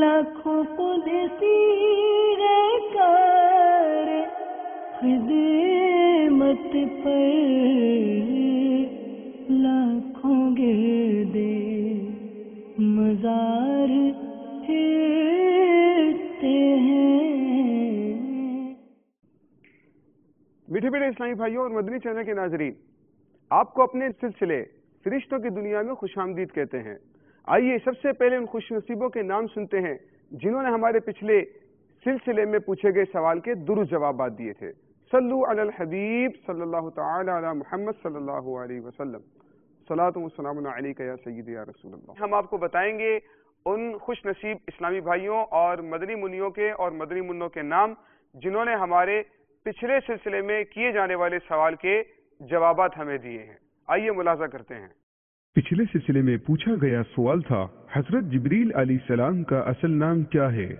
لاکھوں قدسی کار خدمت پر لاکھوں گردے مزار پھرتے ہیں۔ میٹھے میٹھے اسلامی بھائیوں اور مدنی چینل کے ناظرین، آپ کو اپنے سلسلے فرشتوں کی دنیا میں خوش آمدید کہتے ہیں۔ آئیے سب سے پہلے ان خوش نصیبوں کے نام سنتے ہیں جنہوں نے ہمارے پچھلے سلسلے میں پوچھے گئے سوال کے درست جوابات دیے تھے۔ صلو علی الحبیب صلی اللہ تعالی علی محمد صلی اللہ علیہ وسلم۔ صلاۃ و سلام علیک یا سیدی یا رسول اللہ۔ ہم آپ کو بتائیں گے ان خوش نصیب اسلامی بھائیوں اور مدنی منیوں کے اور مدنی منوں کے نام جنہوں نے ہمارے پچھلے سلسلے میں کیے جانے والے سوال کے جوابات ہمیں دیے ہیں۔ آئیے ملاحظہ کرتے ہیں۔ پچھلے سلسلے میں پوچھا گیا سوال تھا حضرت جبریل علیہ السلام کا اصل نام کیا ہے،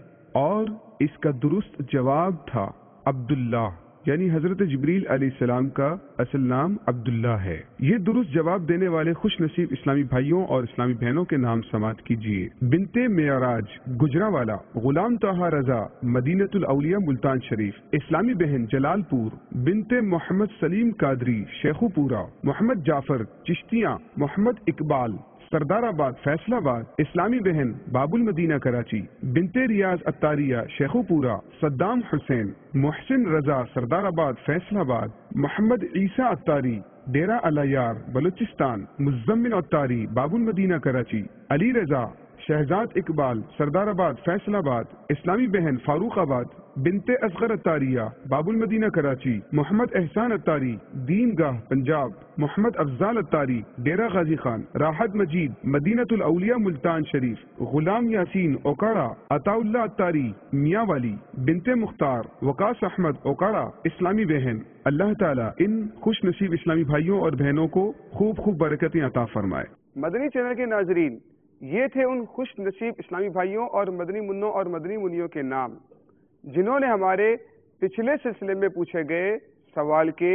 اور اس کا درست جواب تھا عبداللہ، یعنی حضرت جبریل علیہ السلام کا اصل نام عبداللہ ہے۔ یہ درست جواب دینے والے خوش نصیب اسلامی بھائیوں اور اسلامی بہنوں کے نام سماعت کیجیے۔ بنت معراج گجرانوالہ، غلام طاہا رضا مدینۃ الاولیاء ملتان شریف، اسلامی بہن جلال پور، بنت محمد سلیم قادری شیخو پورہ، محمد جعفر چشتیاں، محمد اقبال سردار آباد فیصل آباد، اسلامی بہن باب المدینہ کراچی، بنت ریاض اتاریہ شیخو پورہ، صدام حسین، محسن رضا سردار آباد فیصل آباد، محمد عیسیٰ اتاری ڈیرہ الیار بلوچستان، مزمل اتاری باب المدینہ کراچی، علی رضا شہزاد اقبال سردار آباد فیصل آباد، اسلامی بہن فاروق آباد، بنت اصغر اتاریہ باب المدینہ کراچی، محمد احسان اتاری دین گاہ پنجاب، محمد افضال اتاری ڈیرہ غازی خان، راحت مجید مدینۃ الاولیاء ملتان شریف، غلام یاسین اوکاڑا عطا اللہ اتاری میاں والی، بنت مختار وقاص احمد اوکاڑا اسلامی بہن۔ اللہ تعالیٰ ان خوش نصیب اسلامی بھائیوں اور بہنوں کو خوب خوب برکتیں عطا فرمائے۔ مدنی چینل کے ناظرین، یہ تھے ان خوش نصیب اسلامی بھائیوں اور مدنی منوں اور مدنی منیوں کے نام جنہوں نے ہمارے پچھلے سلسلے میں پوچھے گئے سوال کے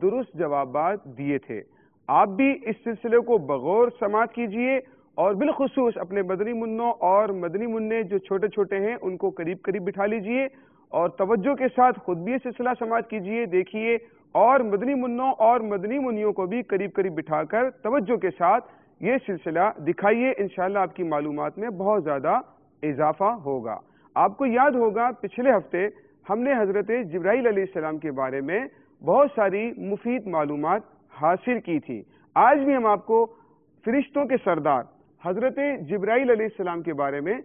درست جوابات دیے تھے۔ آپ بھی اس سلسلے کو بغور سماعت کیجئے اور بالخصوص اپنے مدنی منوں اور مدنی منع جو چھوٹے چھوٹے ہیں ان کو قریب قریب بٹھا لیجئے اور توجہ کے ساتھ خود بھی یہ سلسلہ سماعت کیجئے، دیکھیے، اور مدنی منوں اور مدنی منیوں کو بھی قریب قریب بٹھا کر توجہ کے ساتھ یہ سلسلہ دکھائیے۔ انشاءاللہ آپ کی معلومات میں بہت زیادہ اضافہ ہوگا۔ آپ کو یاد ہوگا پچھلے ہفتے ہم نے حضرت جبرائیل علیہ السلام کے بارے میں بہت ساری مفید معلومات حاصل کی تھی۔ آج بھی ہم آپ کو فرشتوں کے سردار حضرت جبرائیل علیہ السلام کے بارے میں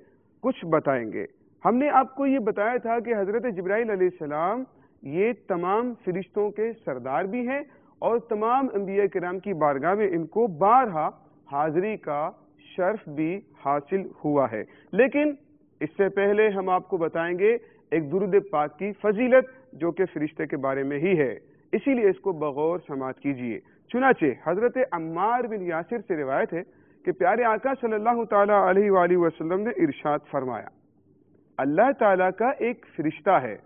کچھ بتائیں گے۔ ہم نے آپ کو یہ بتایا تھا کہ حضرت جبرائیل علیہ السلام یہ تمام فرشتوں کے سردار بھی ہیں اور تمام انبیاء کرام کی بارگاہ میں ان کو بارہا حاضری کا شرف بھی حاصل ہوا ہے۔ لیکن اس سے پہلے ہم آپ کو بتائیں گے ایک درود پاک کی فضیلت جو کہ فرشتے کے بارے میں ہی ہے، اسی لیے اس کو بغور سماعت کیجیے۔ چنانچہ حضرت عمار بن یاسر سے روایت ہے کہ پیارے آقا صلی اللہ تعالی علیہ وآلہ وسلم نے ارشاد فرمایا، اللہ تعالیٰ کا ایک فرشتہ ہے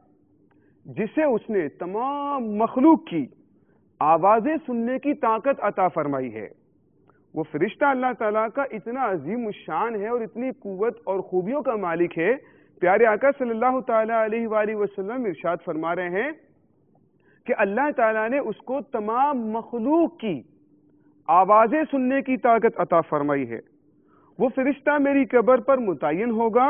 جسے اس نے تمام مخلوق کی آوازیں سننے کی طاقت عطا فرمائی ہے۔ وہ فرشتہ اللہ تعالیٰ کا اتنا عظیم الشان ہے اور اتنی قوت اور خوبیوں کا مالک ہے، پیارے آقا صلی اللہ تعالی علیہ وآلہ وسلم ارشاد فرما رہے ہیں کہ اللہ تعالیٰ نے اس کو تمام مخلوق کی آوازیں سننے کی طاقت عطا فرمائی ہے۔ وہ فرشتہ میری قبر پر متعین ہوگا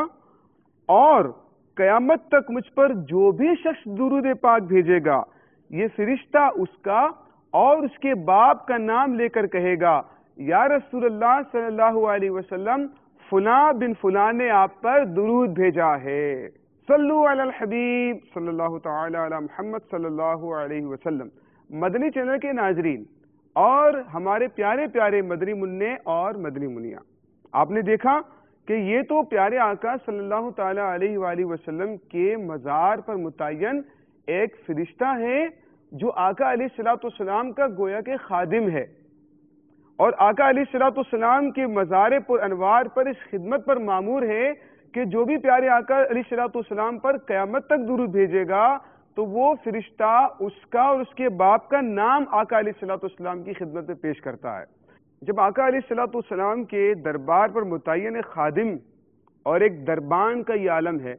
اور قیامت تک مجھ پر جو بھی شخص درود پاک بھیجے گا، یہ فرشتہ اس کا اور اس کے باپ کا نام لے کر کہے گا، یا رسول اللہ صلی اللہ علیہ وسلم، فلاں بن فلاں نے آپ پر درود بھیجا ہے۔ صلو علی الحبیب صلی اللہ تعالی علی محمد صلی اللہ علیہ وسلم۔ مدنی چینل کے ناظرین اور ہمارے پیارے پیارے مدنی منع اور مدنی منیاں، آپ نے دیکھا کہ یہ تو پیارے آقا صلی اللہ تعالی علیہ وآلہ وسلم کے مزار پر متعین ایک فرشتہ ہے جو آقا علیہ الصلوۃ والسلام کا گویا کہ خادم ہے، اور آقا علیہ الصلوۃ والسلام کے مزار پر انوار پر اس خدمت پر مامور ہے کہ جو بھی پیارے آقا علیہ الصلوۃ والسلام پر قیامت تک درود بھیجے گا تو وہ فرشتہ اس کا اور اس کے باپ کا نام آقا علیہ الصلوۃ والسلام کی خدمت میں پیش کرتا ہے۔ جب آقا علیہ الصلوۃ والسلام کے دربار پر متعین خادم اور ایک دربان کا یہ عالم ہے،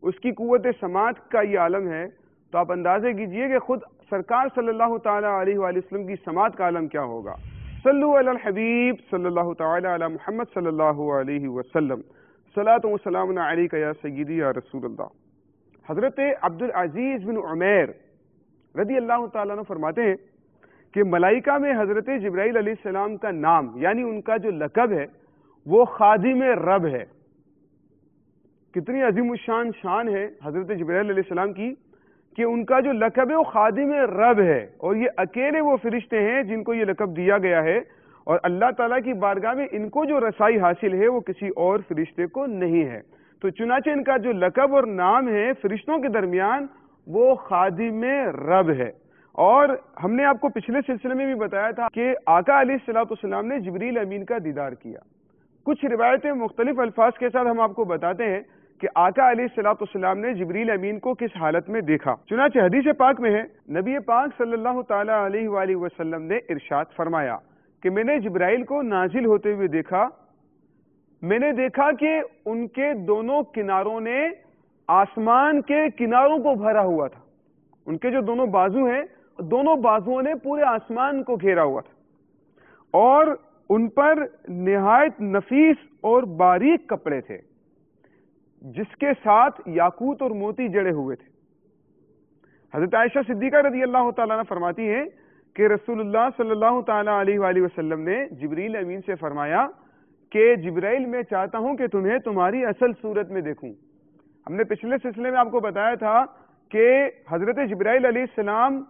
اس کی قوت سماعت کا یہ عالم ہے، تو آپ اندازے کیجئے کہ خود سرکار صلی اللہ تعالی علیہ وآلہ وسلم کی سماعت کا عالم کیا ہوگا۔ صلو علی الحبیب صلی اللہ تعالی علی محمد صلی اللہ علیہ وسلم، صلاۃ و سلام علیک یا سیدی یا رسول اللہ۔ حضرت عبدالعزیز بن عمیر رضی اللہ تعالیٰ عنہ فرماتے ہیں کہ ملائکہ میں حضرت جبرائیل علیہ السلام کا نام یعنی ان کا جو لقب ہے وہ خادم رب ہے۔ کتنی عظیم الشان شان ہے حضرت جبرائیل علیہ السلام کی کہ ان کا جو لقب ہے وہ خادم رب ہے، اور یہ اکیلے وہ فرشتے ہیں جن کو یہ لقب دیا گیا ہے، اور اللہ تعالیٰ کی بارگاہ میں ان کو جو رسائی حاصل ہے وہ کسی اور فرشتے کو نہیں ہے۔ تو چنانچہ ان کا جو لقب اور نام ہے فرشتوں کے درمیان وہ خادم رب ہے۔ اور ہم نے آپ کو پچھلے سلسلے میں بھی بتایا تھا کہ آقا علیہ الصلوۃ والسلام نے جبریل امین کا دیدار کیا۔ کچھ روایتیں مختلف الفاظ کے ساتھ ہم آپ کو بتاتے ہیں کہ آقا علیہ الصلوۃ والسلام نے جبریل امین کو کس حالت میں دیکھا۔ چنانچہ حدیث پاک میں ہے، نبی پاک صلی اللہ تعالی علیہ وآلہ وسلم نے ارشاد فرمایا کہ میں نے جبرائیل کو نازل ہوتے ہوئے دیکھا، میں نے دیکھا کہ ان کے دونوں کناروں نے آسمان کے کناروں کو بھرا ہوا تھا۔ ان کے جو دونوں بازو ہیں، دونوں بازوؤں نے پورے آسمان کو گھیرا ہوا تھا، اور ان پر نہایت نفیس اور باریک کپڑے تھے جس کے ساتھ یاقوت اور موتی جڑے ہوئے تھے۔ حضرت عائشہ صدیقہ رضی اللہ تعالیٰ عنہ فرماتی ہیں کہ رسول اللہ صلی اللہ تعالیٰ علیہ وآلہ وسلم نے جبریل امین سے فرمایا کہ جبرائیل میں چاہتا ہوں کہ تمہیں تمہاری اصل صورت میں دیکھوں۔ ہم نے پچھلے سلسلے میں آپ کو بتایا تھا کہ حضرت جبرائیل علیہ السلام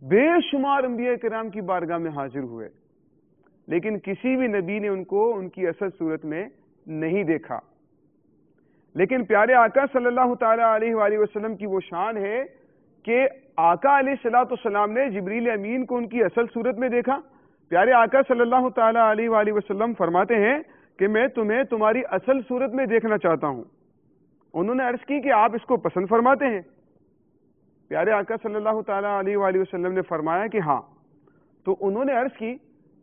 بے شمار انبیاء کرام کی بارگاہ میں حاضر ہوئے، لیکن کسی بھی نبی نے ان کو ان کی اصل صورت میں نہیں دیکھا۔ لیکن پیارے آقا صلی اللہ تعالی علیہ وآلہ وسلم کی وہ شان ہے کہ آقا علیہ الصلوۃ والسلام نے جبریل امین کو ان کی اصل صورت میں دیکھا۔ پیارے آقا صلی اللہ تعالی علیہ وآلہ وسلم فرماتے ہیں کہ میں تمہیں تمہاری اصل صورت میں دیکھنا چاہتا ہوں۔ انہوں نے عرض کی کہ آپ اس کو پسند فرماتے ہیں؟ پیارے آقا صلی اللہ تعالی علیہ وآلہ وسلم نے فرمایا کہ ہاں۔ تو انہوں نے عرض کی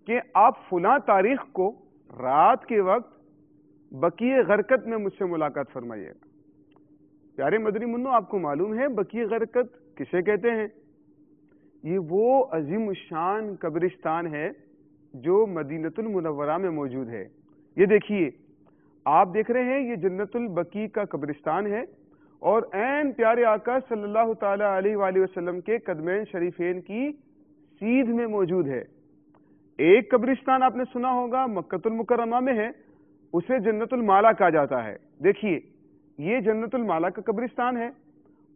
کہ آپ فلاں تاریخ کو رات کے وقت بقیع غرقد میں مجھ سے ملاقات فرمائیے گا۔ پیارے مدنی منو، آپ کو معلوم ہے بقیع غرقد کسے کہتے ہیں؟ یہ وہ عظیم الشان قبرستان ہے جو مدینۃ المنورہ میں موجود ہے۔ یہ دیکھیے، آپ دیکھ رہے ہیں یہ جنت البقیع کا قبرستان ہے، اور عین پیارے آقا صلی اللہ تعالی علیہ وآلہ وسلم کے قدمین شریفین کی سیدھ میں موجود ہے۔ ایک قبرستان آپ نے سنا ہوگا مکۃ المکرمہ میں ہے، اسے جنت المالا کہا جاتا ہے۔ دیکھیے، یہ جنت المالا کا قبرستان ہے،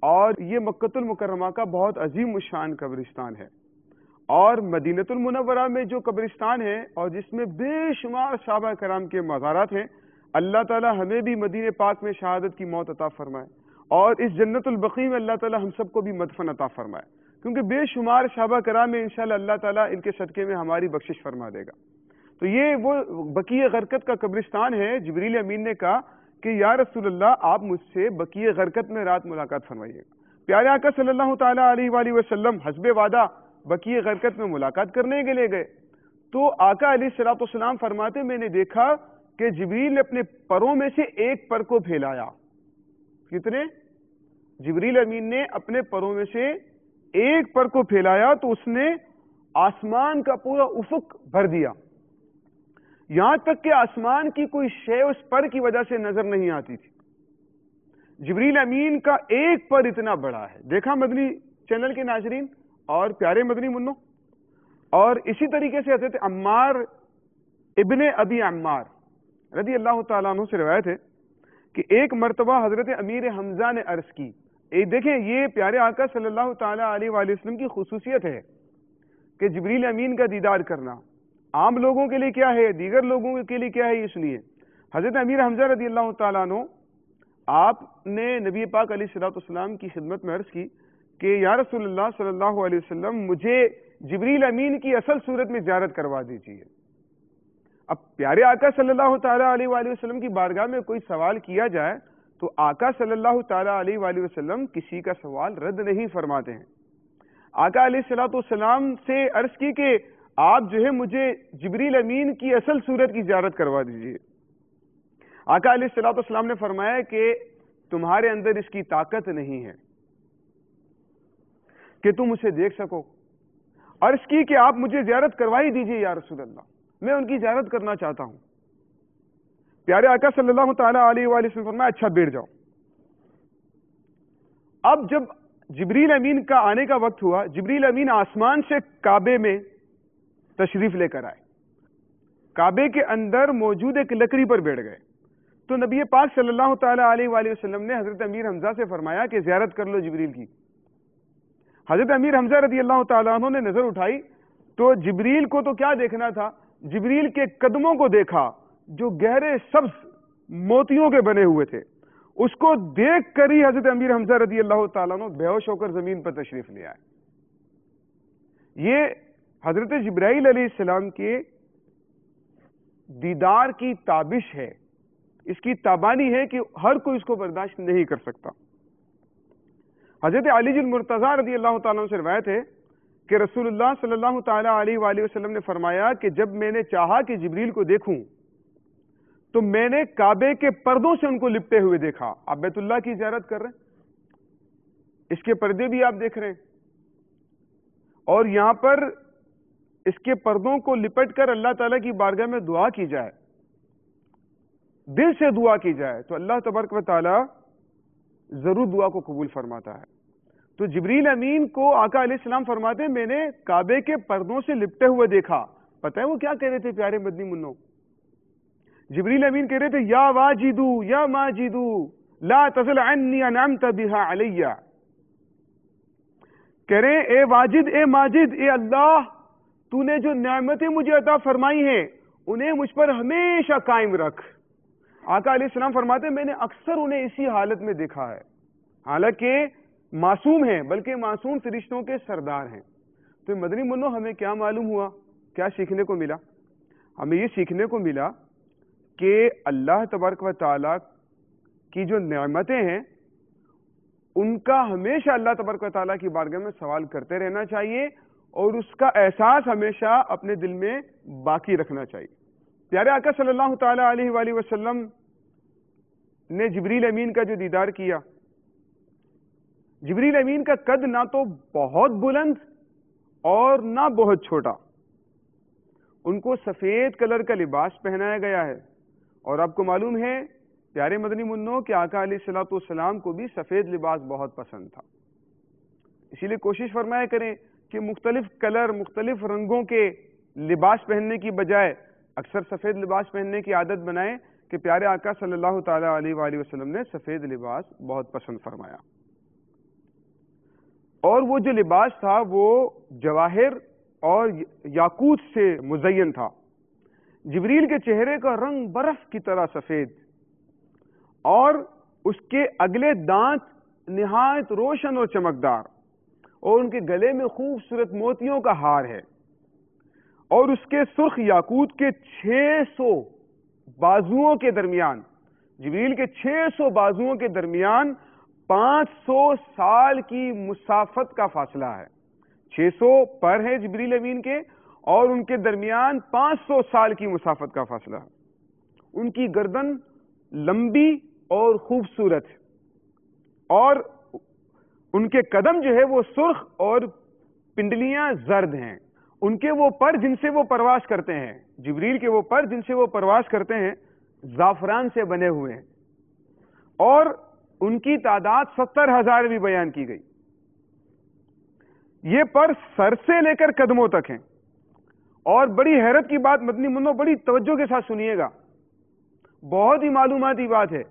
اور یہ مکۃ المکرمہ کا بہت عظیم الشان قبرستان ہے۔ اور مدینۃ المنورہ میں جو قبرستان ہے اور جس میں بے شمار صحابہ کرام کے مزارات ہیں، اللہ تعالی ہمیں بھی مدینہ پاک میں شہادت کی موت عطا فرمائے، اور اس جنت البقیع میں اللہ تعالی ہم سب کو بھی مدفن عطا فرمائے، کیونکہ بے شمار صحابہ کرام میں انشاءاللہ اللہ تعالیٰ ان کے صدقے میں ہماری بخشش فرما دے گا۔ تو یہ وہ بقیع غرقد کا قبرستان ہے۔ جبریل امین نے کہا کہ یا رسول اللہ، آپ مجھ سے بقیع غرقد میں رات ملاقات فرمائیے گا۔ پیارے آقا صلی اللہ تعالیٰ علیہ وآلہ وسلم حسب وعدہ بقیع غرقد میں ملاقات کرنے کے لیے گئے، تو آقا علیہ الصلوۃ والسلام فرماتے میں نے دیکھا کہ جبریل نے اپنے پروں میں سے ایک پر کو پھیلایا۔ کتنے؟ جبریل امین نے اپنے پروں میں سے ایک پر کو پھیلایا تو اس نے آسمان کا پورا افق بھر دیا، یہاں تک کہ آسمان کی کوئی شے اس پر کی وجہ سے نظر نہیں آتی تھی۔ جبریل امین کا ایک پر اتنا بڑا ہے۔ دیکھا مدنی چینل کے ناظرین اور پیارے مدنی منو؟ اور اسی طریقے سے حضرت عمار ابن ابی عمار رضی اللہ تعالیٰ عنہ سے روایت ہے کہ ایک مرتبہ حضرت امیر حمزہ نے عرض کی، دیکھیں یہ پیارے آقا صلی اللہ تعالیٰ علیہ وآلہ وسلم کی خصوصیت ہے کہ جبریل امین کا دیدار کرنا عام لوگوں کے لیے کیا ہے، دیگر لوگوں کے لیے کیا ہے، یہ سنیے۔ حضرت امیر حمزہ رضی اللہ تعالیٰ عنہ آپ نے نبی پاک علیہ الصلوۃ والسلام کی خدمت میں عرض کی کہ یا رسول اللہ صلی اللہ علیہ وسلم، مجھے جبریل امین کی اصل صورت میں زیارت کروا دیجیے۔ اب پیارے آقا صلی اللہ تعالیٰ علیہ وآلہ وسلم کی بارگاہ میں کوئی سوال کیا جائے تو آقا صلی اللہ تعالیٰ علیہ وآلہ وسلم کسی کا سوال رد نہیں فرماتے ہیں۔ آقا علیہ الصلوۃ والسلام سے عرض کی کہ آپ جو ہے مجھے جبریل امین کی اصل صورت کی زیارت کروا دیجیے۔ آقا علیہ الصلوۃ والسلام نے فرمایا کہ تمہارے اندر اس کی طاقت نہیں ہے کہ تم اسے دیکھ سکو. عرض کی کہ آپ مجھے زیارت کروائی دیجئے یا رسول اللہ, میں ان کی زیارت کرنا چاہتا ہوں. پیارے آقا صلی اللہ تعالی علیہ وآلہ وسلم فرمایا اچھا بیٹھ جاؤ. اب جب جبریل امین کا آنے کا وقت ہوا, جبریل امین آسمان سے کعبے میں تشریف لے کر آئے, کعبے کے اندر موجود ایک لکڑی پر بیٹھ گئے. تو نبی پاک صلی اللہ تعالی علیہ وآلہ وسلم نے حضرت امیر حمزہ سے فرمایا کہ زیارت کر لو جبریل کی. حضرت امیر حمزہ رضی اللہ تعالیٰ عنہ نے نظر اٹھائی تو جبریل کو تو کیا دیکھنا تھا, جبریل کے قدموں کو دیکھا جو گہرے سبز موتیوں کے بنے ہوئے تھے. اس کو دیکھ کر ہی حضرت امیر حمزہ رضی اللہ تعالیٰ عنہ بے ہوش ہو کر زمین پر تشریف لے آئے. یہ حضرت جبرائیل علیہ السلام کے دیدار کی تابش ہے, اس کی تابانی ہے کہ ہر کوئی اس کو برداشت نہیں کر سکتا. حضرت علی المرتضیٰ رضی اللہ تعالیٰ عنہ سے روایت ہے کہ رسول اللہ صلی اللہ تعالی علیہ وآلہ وسلم نے فرمایا کہ جب میں نے چاہا کہ جبریل کو دیکھوں تو میں نے کعبے کے پردوں سے ان کو لپٹے ہوئے دیکھا. آپ بیت اللہ کی زیارت کر رہے ہیں, اس کے پردے بھی آپ دیکھ رہے ہیں, اور یہاں پر اس کے پردوں کو لپٹ کر اللہ تعالیٰ کی بارگاہ میں دعا کی جائے, دل سے دعا کی جائے تو اللہ تبارک و تعالی ضرور دعا کو قبول فرماتا ہے. تو جبریل امین کو آقا علیہ السلام فرماتے ہیں میں نے کعبے کے پردوں سے لپٹے ہوئے دیکھا. پتہ ہے وہ کیا کہہ رہے تھے پیارے مدنی منو؟ جبریل امین کہہ رہے تھے یا واجدو یا ماجدو لا تزل عنی انعمت بها علیہ. کہہ رہے ہیں اے واجد اے ماجد اے اللہ, تو نے جو نعمتیں مجھے عطا فرمائی ہیں انہیں مجھ پر ہمیشہ قائم رکھ. آقا علیہ السلام فرماتے ہیں میں نے اکثر انہیں اسی حالت میں دیکھا ہے, حالانکہ معصوم ہیں بلکہ معصوم فرشتوں کے سردار ہیں. تو مدنی منو ہمیں کیا معلوم ہوا, کیا سیکھنے کو ملا؟ ہمیں یہ سیکھنے کو ملا کہ اللہ تبارک و تعالی کی جو نعمتیں ہیں ان کا ہمیشہ اللہ تبارک و تعالیٰ کی بارگاہ میں سوال کرتے رہنا چاہیے اور اس کا احساس ہمیشہ اپنے دل میں باقی رکھنا چاہیے. پیارے آقا صلی اللہ تعالی علیہ وآلہ وسلم نے جبریل امین کا جو دیدار کیا, جبریل امین کا قد نہ تو بہت بلند اور نہ بہت چھوٹا, ان کو سفید کلر کا لباس پہنایا گیا ہے. اور آپ کو معلوم ہے پیارے مدنی منو کہ آقا علیہ الصلوۃ والسلام کو بھی سفید لباس بہت پسند تھا, اسی لیے کوشش فرمایا کریں کہ مختلف کلر مختلف رنگوں کے لباس پہننے کی بجائے اکثر سفید لباس پہننے کی عادت بنائیں کہ پیارے آقا صلی اللہ تعالی علیہ وآلہ وسلم نے سفید لباس بہت پسند فرمایا. اور وہ جو لباس تھا وہ جواہر اور یاقوت سے مزین تھا. جبریل کے چہرے کا رنگ برف کی طرح سفید اور اس کے اگلے دانت نہایت روشن اور چمکدار, اور ان کے گلے میں خوبصورت موتیوں کا ہار ہے, اور اس کے سرخ یاقوت کے 600 بازوؤں کے درمیان, جبریل کے 600 بازوؤں کے درمیان 500 سال کی مسافت کا فاصلہ ہے. 600 پر ہے جبریل امین کے اور ان کے درمیان 500 سال کی مسافت کا فاصلہ ہے. ان کی گردن لمبی اور خوبصورت اور ان کے قدم جو ہے وہ سرخ اور پنڈلیاں زرد ہیں. ان کے وہ پر جن سے وہ پرواز کرتے ہیں, جبریل کے وہ پر جن سے وہ پرواز کرتے ہیں زعفران سے بنے ہوئے ہیں, اور ان کی تعداد 70,000 بھی بیان کی گئی. یہ پر سر سے لے کر قدموں تک ہیں. اور بڑی حیرت کی بات مدنی منو, بڑی توجہ کے ساتھ سنیے گا, بہت ہی معلوماتی بات ہے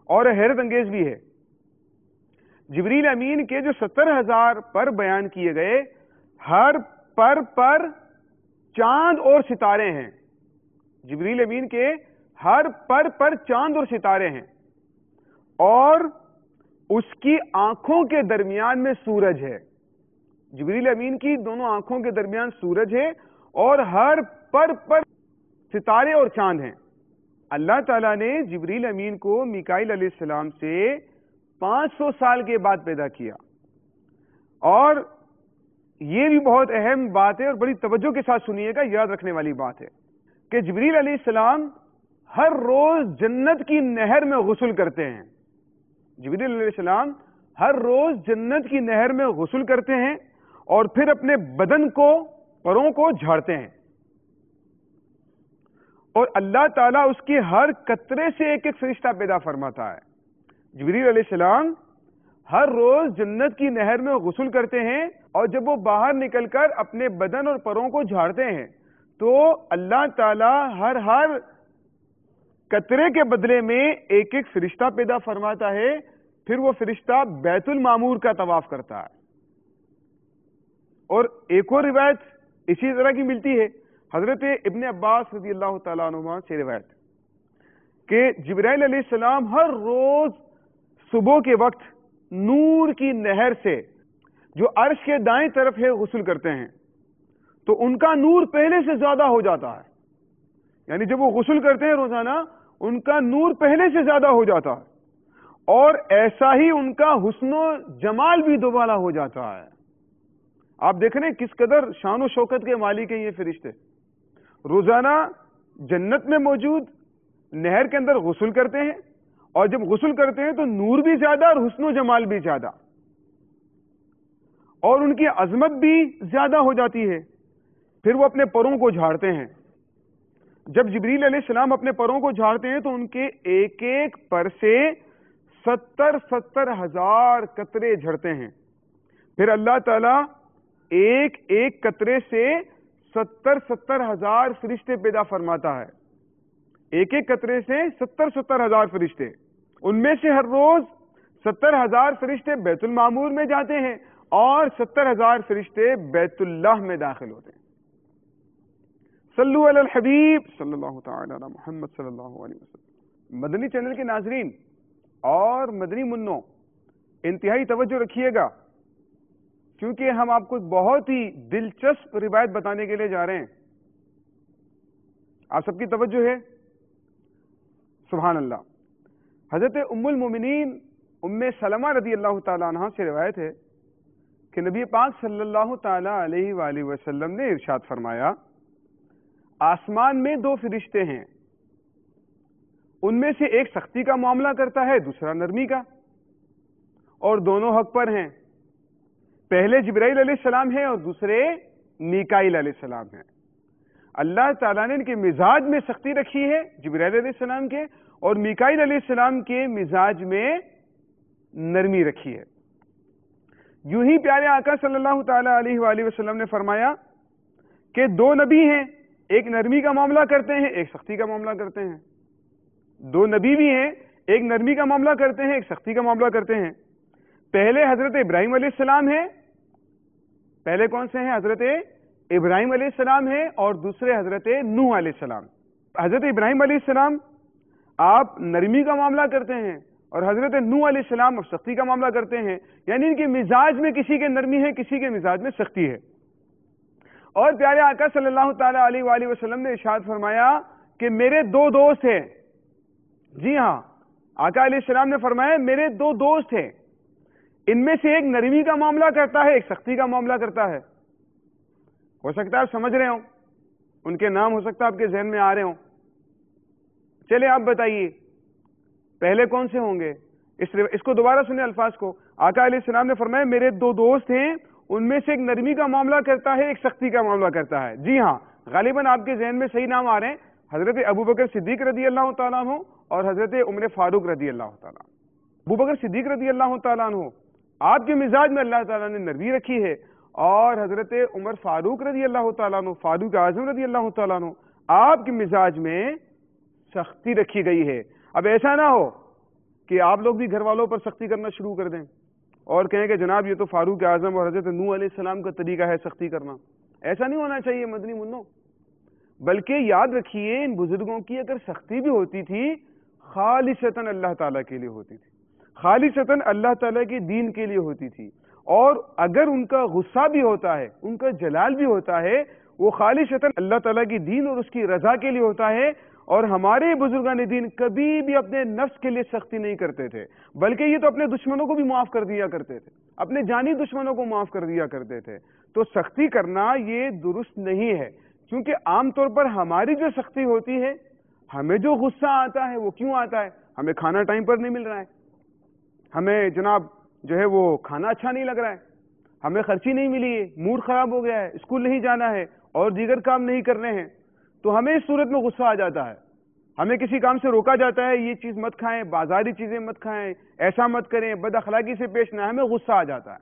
اور حیرت انگیز بھی ہے. جبریل امین کے جو 70,000 پر بیان کیے گئے, ہر پر چاند اور ستارے ہیں. جبریل امین کے ہر پر چاند اور ستارے ہیں, اور اس کی آنکھوں کے درمیان میں سورج ہے. جبریل امین کی دونوں آنکھوں کے درمیان سورج ہے اور ہر پر ستارے اور چاند ہیں. اللہ تعالیٰ نے جبریل امین کو میکائیل علیہ السلام سے 500 سال کے بعد پیدا کیا. اور یہ بھی بہت اہم بات ہے اور بڑی توجہ کے ساتھ سنیے گا, یاد رکھنے والی بات ہے کہ جبریل علیہ السلام ہر روز جنت کی نہر میں غسل کرتے ہیں. جبریل علیہ السلام ہر روز جنت کی نہر میں غسل کرتے ہیں اور پھر اپنے بدن کو، پروں کو جھاڑتے ہیں، اور اللہ تعالیٰ اس کے ہر قطرے سے ایک ایک فرشتہ پیدا فرماتا ہے. جبریل علیہ السلام ہر روز جنت کی نہر میں غسل کرتے ہیں، اور جب وہ باہر نکل کر اپنے بدن اور پروں کو جھاڑتے ہیں تو اللہ تعالیٰ ہر قطرے کے بدلے میں ایک ایک فرشتہ پیدا فرماتا ہے. پھر وہ فرشتہ بیت المعمور کا طواف کرتا ہے. اور ایک اور روایت اسی طرح کی ملتی ہے حضرت ابن عباس رضی اللہ تعالیٰ عنہما سے روایت کہ جبرائیل علیہ السلام ہر روز صبح کے وقت نور کی نہر سے جو عرش کے دائیں طرف ہے غسل کرتے ہیں تو ان کا نور پہلے سے زیادہ ہو جاتا ہے. یعنی جب وہ غسل کرتے ہیں روزانہ ان کا نور پہلے سے زیادہ ہو جاتا ہے، اور ایسا ہی ان کا حسن و جمال بھی دوبالا ہو جاتا ہے. آپ دیکھ رہے ہیں کس قدر شان و شوکت کے مالک ہیں یہ فرشتے. روزانہ جنت میں موجود نہر کے اندر غسل کرتے ہیں، اور جب غسل کرتے ہیں تو نور بھی زیادہ اور حسن و جمال بھی زیادہ، اور ان کی عظمت بھی زیادہ ہو جاتی ہے. پھر وہ اپنے پروں کو جھاڑتے ہیں. جب جبریل علیہ السلام اپنے پروں کو جھاڑتے ہیں تو ان کے ایک ایک پر سے 70 ہزار قطرے جھڑتے ہیں. پھر اللہ تعالیٰ ایک ایک قطرے سے 70 ہزار فرشتے پیدا فرماتا ہے. ایک ایک قطرے سے 70 ہزار فرشتے. ان میں سے ہر روز 70 ہزار فرشتے بیت المعمور میں جاتے ہیں اور 70 ہزار فرشتے بیت اللہ میں داخل ہوتے ہیں. صلو علی الحبیب صلی اللہ تعالی علی محمد صلی اللہ علیہ وسلم. مدنی چینل کے ناظرین اور مدنی منوں انتہائی توجہ رکھیے گا، کیونکہ ہم آپ کو ایک بہت ہی دلچسپ روایت بتانے کے لیے جا رہے ہیں. آپ سب کی توجہ ہے؟ سبحان اللہ. حضرت ام المومنین ام سلمہ رضی اللہ تعالیٰ عنہ سے روایت ہے کہ نبی پاک صلی اللہ تعالی علیہ وآلہ وسلم نے ارشاد فرمایا، آسمان میں 2 فرشتے ہیں، ان میں سے ایک سختی کا معاملہ کرتا ہے، دوسرا نرمی کا، اور دونوں حق پر ہیں. پہلے جبرائیل علیہ السلام ہیں اور دوسرے میکائیل علیہ السلام ہیں. اللہ تعالیٰ نے ان کے مزاج میں سختی رکھی ہے، جبرائیل علیہ السلام کے، اور میکائیل علیہ السلام کے مزاج میں نرمی رکھی ہے. یوں ہی پیارے آقا صلی اللہ تعالی علیہ وآلہ وسلم نے فرمایا کہ 2 نبی ہیں، ایک نرمی کا معاملہ کرتے ہیں، ایک سختی کا معاملہ کرتے ہیں. 2 نبی بھی ہیں، ایک نرمی کا معاملہ کرتے ہیں، ایک سختی کا معاملہ کرتے ہیں. پہلے حضرت ابراہیم علیہ السلام ہیں. پہلے کون سے ہیں؟ حضرت ابراہیم علیہ السلام ہیں، اور دوسرے حضرت نوح علیہ السلام. حضرت ابراہیم علیہ السلام آپ نرمی کا معاملہ کرتے ہیں، اور حضرت نوح علیہ السلام اب سختی کا معاملہ کرتے ہیں. یعنی ان کے مزاج میں کسی کے نرمی ہے، کسی کے مزاج میں سختی ہے. اور پیارے آقا صلی اللہ تعالی علیہ وآلہ وسلم نے ارشاد فرمایا کہ میرے 2 دوست ہیں. جی ہاں، آقا علیہ السلام نے فرمایا میرے 2 دوست ہیں، ان میں سے ایک نرمی کا معاملہ کرتا ہے، ایک سختی کا معاملہ کرتا ہے. ہو سکتا ہے آپ سمجھ رہے ہوں، ان کے نام ہو سکتا ہے آپ کے ذہن میں آ رہے ہوں. چلے آپ بتائیے پہلے کون سے ہوں گے؟ اس کو دوبارہ سنیں الفاظ کو. آقا علیہ السلام نے فرمایا میرے 2 دوست ہیں، ان میں سے ایک نرمی کا معاملہ کرتا ہے، ایک سختی کا معاملہ کرتا ہے. جی ہاں، غالباً آپ کے ذہن میں صحیح نام آ رہے ہیں، حضرت ابوبکر صدیق رضی اللہ تعالیٰ عنہ اور حضرت عمر فاروق رضی اللہ تعالیٰ عنہ. ابوبکر صدیق رضی اللہ تعالیٰ عنہ آپ کے مزاج میں اللہ تعالیٰ نے نرمی رکھی ہے، اور حضرت عمر فاروق رضی اللہ تعالیٰ عنہ، فاروق اعظم رضی اللہ تعالیٰ عنہ، آپ کے مزاج میں سختی رکھی گئی ہے. اب ایسا نہ ہو کہ آپ لوگ بھی گھر والوں پر سختی کرنا شروع کر دیں اور کہیں کہ جناب یہ تو فاروق اعظم اور حضرت نوح علیہ السلام کا طریقہ ہے سختی کرنا. ایسا نہیں ہونا چاہیے مدنی منوں. بلکہ یاد رکھیے ان بزرگوں کی اگر سختی بھی ہوتی تھی خالصتاً اللہ تعالیٰ کے لیے ہوتی تھی، خالصتاً اللہ تعالیٰ کے دین کے لیے ہوتی تھی. اور اگر ان کا غصہ بھی ہوتا ہے، ان کا جلال بھی ہوتا ہے، وہ خالصتاً اللہ تعالیٰ کی دین اور اس کی رضا کے لیے ہوتا ہے. اور ہمارے بزرگان دین کبھی بھی اپنے نفس کے لیے سختی نہیں کرتے تھے، بلکہ یہ تو اپنے دشمنوں کو بھی معاف کر دیا کرتے تھے، اپنے جانی دشمنوں کو معاف کر دیا کرتے تھے. تو سختی کرنا یہ درست نہیں ہے، کیونکہ عام طور پر ہماری جو سختی ہوتی ہے ہمیں جو غصہ آتا ہے وہ کیوں آتا ہے؟ ہمیں کھانا ٹائم پر نہیں مل رہا ہے، ہمیں جناب جو ہے وہ کھانا اچھا نہیں لگ رہا ہے، ہمیں خرچی نہیں ملی ہے، موڈ خراب ہو گیا ہے، اسکول نہیں جانا ہے اور دیگر کام نہیں کرنے ہیں، تو ہمیں اس صورت میں غصہ آ جاتا ہے. ہمیں کسی کام سے روکا جاتا ہے، یہ چیز مت کھائیں، بازاری چیزیں مت کھائیں، ایسا مت کریں، بد اخلاقی سے پیش نہ، ہمیں غصہ آ جاتا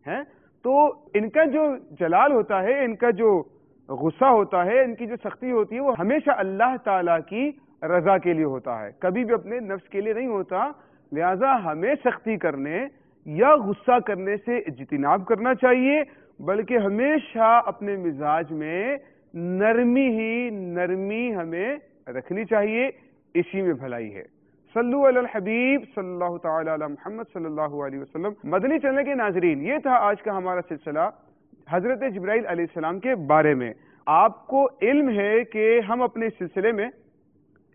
ہے. تو ان کا جو جلال ہوتا ہے، ان کا جو غصہ ہوتا ہے، ان کی جو سختی ہوتی ہے، وہ ہمیشہ اللہ تعالیٰ کی رضا کے لیے ہوتا ہے، کبھی بھی اپنے نفس کے لیے نہیں ہوتا. لہذا ہمیں سختی کرنے یا غصہ کرنے سے اجتناب کرنا چاہیے، بلکہ ہمیشہ اپنے مزاج میں نرمی ہمیں رکھنی چاہیے، اسی میں بھلائی ہے. صلو علی الحبیب صلی اللہ تعالی علی محمد صلی اللہ علیہ وسلم. مدنی چینل کے ناظرین، یہ تھا آج کا ہمارا سلسلہ حضرت جبرائیل علیہ السلام کے بارے میں. آپ کو علم ہے کہ ہم اپنے سلسلے میں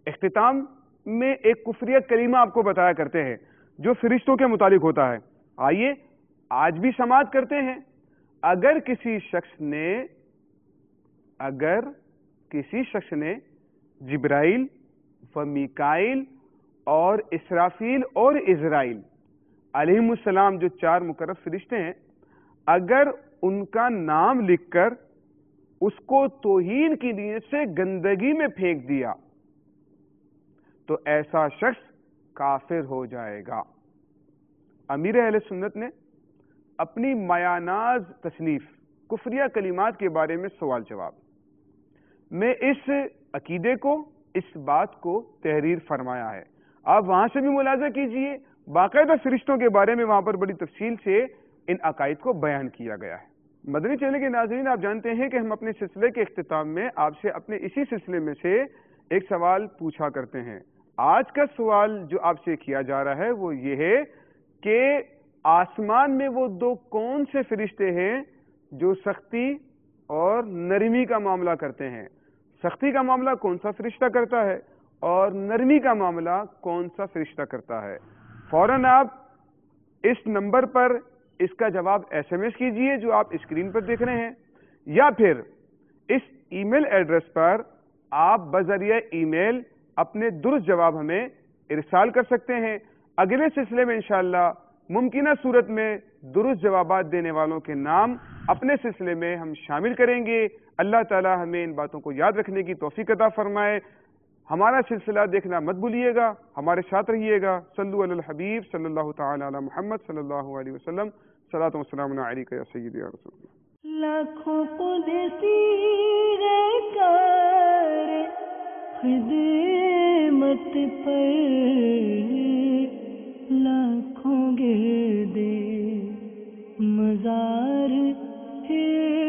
اختتام میں ایک کفریہ کلمہ آپ کو بتایا کرتے ہیں جو فرشتوں کے متعلق ہوتا ہے. آئیے آج بھی سماعت کرتے ہیں. اگر کسی شخص نے جبرائیل و میکائیل اور اسرافیل اور عزرائیل علیہم السلام جو 4 مقرب فرشتے ہیں، اگر ان کا نام لکھ کر اس کو توہین کی نیت سے گندگی میں پھینک دیا تو ایسا شخص کافر ہو جائے گا. امیر اہل سنت نے اپنی مایاناز تصنیف کفریہ کلمات کے بارے میں سوال جواب میں اس عقیدے کو، اس بات کو تحریر فرمایا ہے. آپ وہاں سے بھی ملاحظہ کیجئے، باقاعدہ فرشتوں کے بارے میں وہاں پر بڑی تفصیل سے ان عقائد کو بیان کیا گیا ہے. مدنی چینل کے ناظرین، آپ جانتے ہیں کہ ہم اپنے سلسلے کے اختتام میں آپ سے اپنے اسی سلسلے میں سے ایک سوال پوچھا کرتے ہیں. آج کا سوال جو آپ سے کیا جا رہا ہے وہ یہ ہے کہ آسمان میں وہ 2 کون سے فرشتے ہیں جو سختی اور نرمی کا معاملہ کرتے ہیں؟ سختی کا معاملہ کون سا فرشتہ کرتا ہے اور نرمی کا معاملہ کون سا فرشتہ کرتا ہے؟ فوراً آپ اس نمبر پر اس کا جواب SMS کیجئے جو آپ اسکرین پر دیکھ رہے ہیں، یا پھر اس ای میل ایڈریس پر آپ بذریعہ ای میل اپنے درست جواب ہمیں ارسال کر سکتے ہیں. اگلے سلسلے میں انشاءاللہ ممکنہ صورت میں درست جوابات دینے والوں کے نام اپنے سلسلے میں ہم شامل کریں گے. اللہ تعالی ہمیں ان باتوں کو یاد رکھنے کی توفیق عطا فرمائے. ہمارا سلسلہ دیکھنا مت بھولیے گا، ہمارے ساتھ رہیے گا. صلو علی الحبیب صلی اللہ تعالی علی محمد صلی اللہ علیہ وسلم. صلاۃ و سلام علیک یا سیدی یا رسول اللہ. لاکھوں قدسی رہکار خدمت پر، لاکھوں گردے مزار ہے